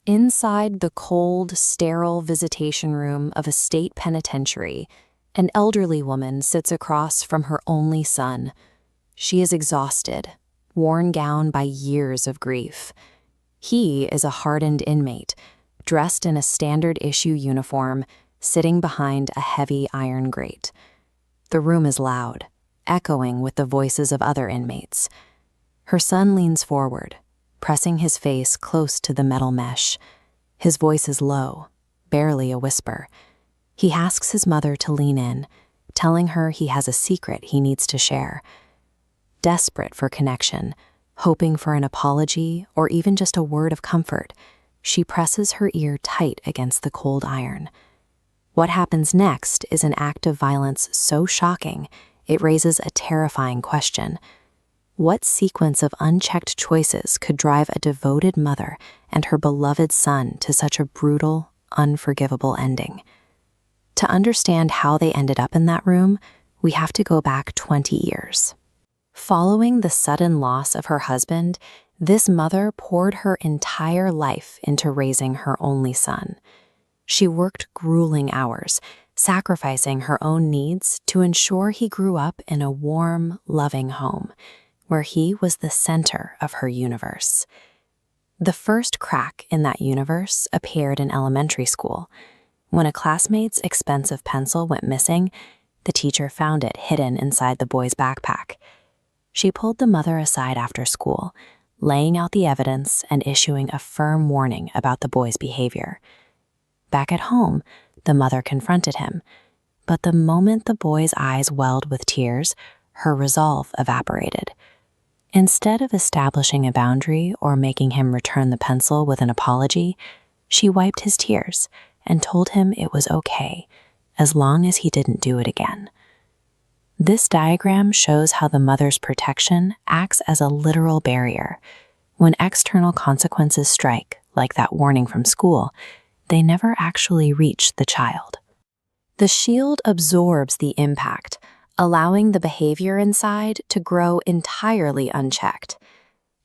Inside the cold, sterile visitation room of a state penitentiary, an elderly woman sits across from her only son. She is exhausted, worn down by years of grief. He is a hardened inmate, dressed in a standard-issue uniform, sitting behind a heavy iron grate. The room is loud, echoing with the voices of other inmates. Her son leans forward, pressing his face close to the metal mesh. His voice is low, barely a whisper. He asks his mother to lean in, telling her he has a secret he needs to share. Desperate for connection, hoping for an apology or even just a word of comfort, she presses her ear tight against the cold iron. What happens next is an act of violence so shocking, it raises a terrifying question. What sequence of unchecked choices could drive a devoted mother and her beloved son to such a brutal, unforgivable ending? To understand how they ended up in that room, we have to go back 20 years. Following the sudden loss of her husband, this mother poured her entire life into raising her only son. She worked grueling hours, sacrificing her own needs to ensure he grew up in a warm, loving home, where he was the center of her universe. The first crack in that universe appeared in elementary school. When a classmate's expensive pencil went missing, the teacher found it hidden inside the boy's backpack. She pulled the mother aside after school, laying out the evidence and issuing a firm warning about the boy's behavior. Back at home, the mother confronted him, but the moment the boy's eyes welled with tears, her resolve evaporated. Instead of establishing a boundary or making him return the pencil with an apology, she wiped his tears and told him it was okay, as long as he didn't do it again. This diagram shows how the mother's protection acts as a literal barrier. When external consequences strike, like that warning from school, they never actually reach the child. The shield absorbs the impact, allowing the behavior inside to grow entirely unchecked.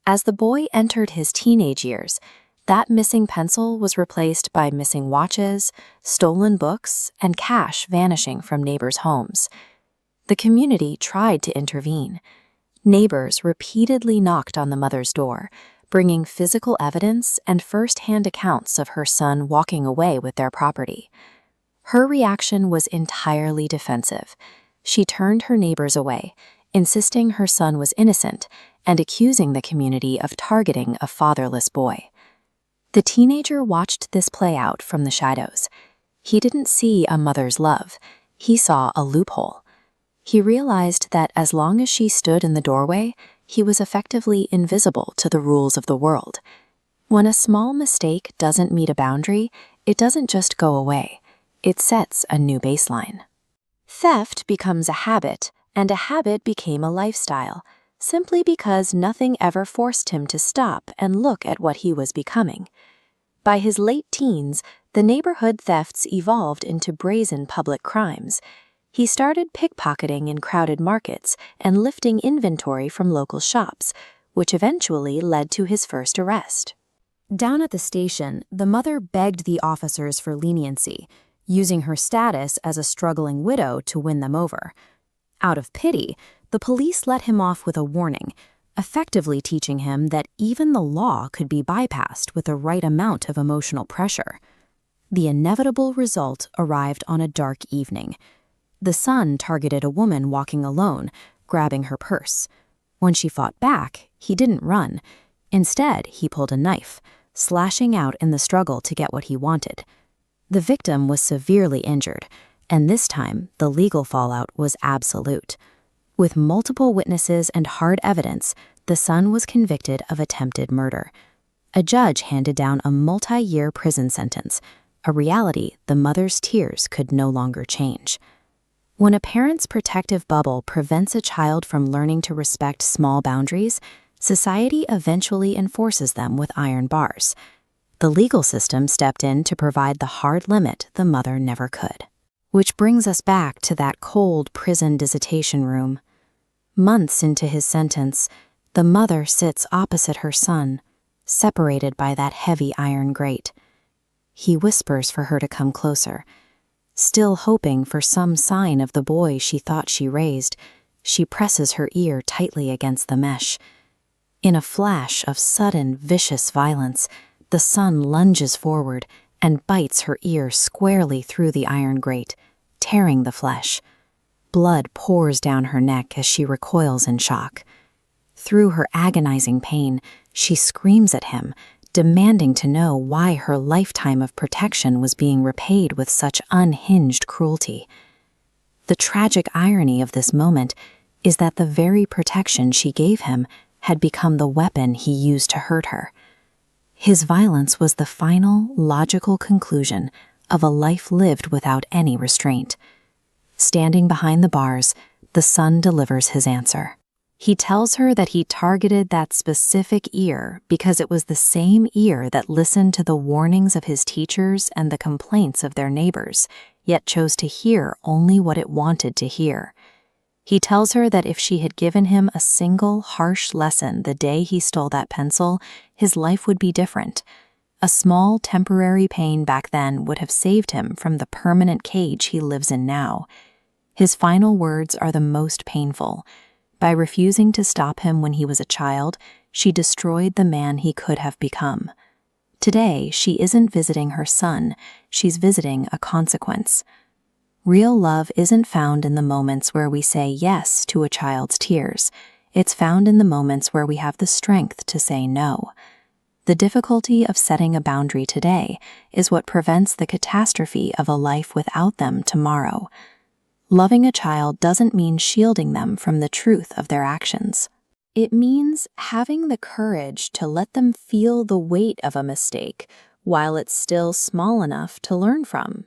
As the boy entered his teenage years, that missing pencil was replaced by missing watches, stolen books, and cash vanishing from neighbors' homes. The community tried to intervene. Neighbors repeatedly knocked on the mother's door, bringing physical evidence and first-hand accounts of her son walking away with their property. Her reaction was entirely defensive. She turned her neighbors away, insisting her son was innocent and accusing the community of targeting a fatherless boy. The teenager watched this play out from the shadows. He didn't see a mother's love. He saw a loophole. He realized that as long as she stood in the doorway, he was effectively invisible to the rules of the world. When a small mistake doesn't meet a boundary, it doesn't just go away. It sets a new baseline. Theft becomes a habit, and a habit became a lifestyle, simply because nothing ever forced him to stop and look at what he was becoming. By his late teens, the neighborhood thefts evolved into brazen public crimes. He started pickpocketing in crowded markets and lifting inventory from local shops, which eventually led to his first arrest. Down at the station, the mother begged the officers for leniency, using her status as a struggling widow to win them over. Out of pity, the police let him off with a warning, effectively teaching him that even the law could be bypassed with the right amount of emotional pressure. The inevitable result arrived on a dark evening. The son targeted a woman walking alone, grabbing her purse. When she fought back, he didn't run. Instead, he pulled a knife, slashing out in the struggle to get what he wanted. The victim was severely injured, and this time the legal fallout was absolute. With multiple witnesses and hard evidence, the son was convicted of attempted murder. A judge handed down a multi-year prison sentence, a reality the mother's tears could no longer change. When a parent's protective bubble prevents a child from learning to respect small boundaries, society eventually enforces them with iron bars. The legal system stepped in to provide the hard limit the mother never could. Which brings us back to that cold prison visitation room. Months into his sentence, the mother sits opposite her son, separated by that heavy iron grate. He whispers for her to come closer. Still hoping for some sign of the boy she thought she raised, she presses her ear tightly against the mesh. In a flash of sudden, vicious violence, the son lunges forward and bites her ear squarely through the iron grate, tearing the flesh. Blood pours down her neck as she recoils in shock. Through her agonizing pain, she screams at him, demanding to know why her lifetime of protection was being repaid with such unhinged cruelty. The tragic irony of this moment is that the very protection she gave him had become the weapon he used to hurt her. His violence was the final, logical conclusion of a life lived without any restraint. Standing behind the bars, the son delivers his answer. He tells her that he targeted that specific ear because it was the same ear that listened to the warnings of his teachers and the complaints of their neighbors, yet chose to hear only what it wanted to hear. He tells her that if she had given him a single harsh lesson the day he stole that pencil, his life would be different. A small temporary pain back then would have saved him from the permanent cage he lives in now. His final words are the most painful. By refusing to stop him when he was a child, she destroyed the man he could have become. Today, she isn't visiting her son, she's visiting a consequence. Real love isn't found in the moments where we say yes to a child's tears. It's found in the moments where we have the strength to say no. The difficulty of setting a boundary today is what prevents the catastrophe of a life without them tomorrow. Loving a child doesn't mean shielding them from the truth of their actions. It means having the courage to let them feel the weight of a mistake while it's still small enough to learn from.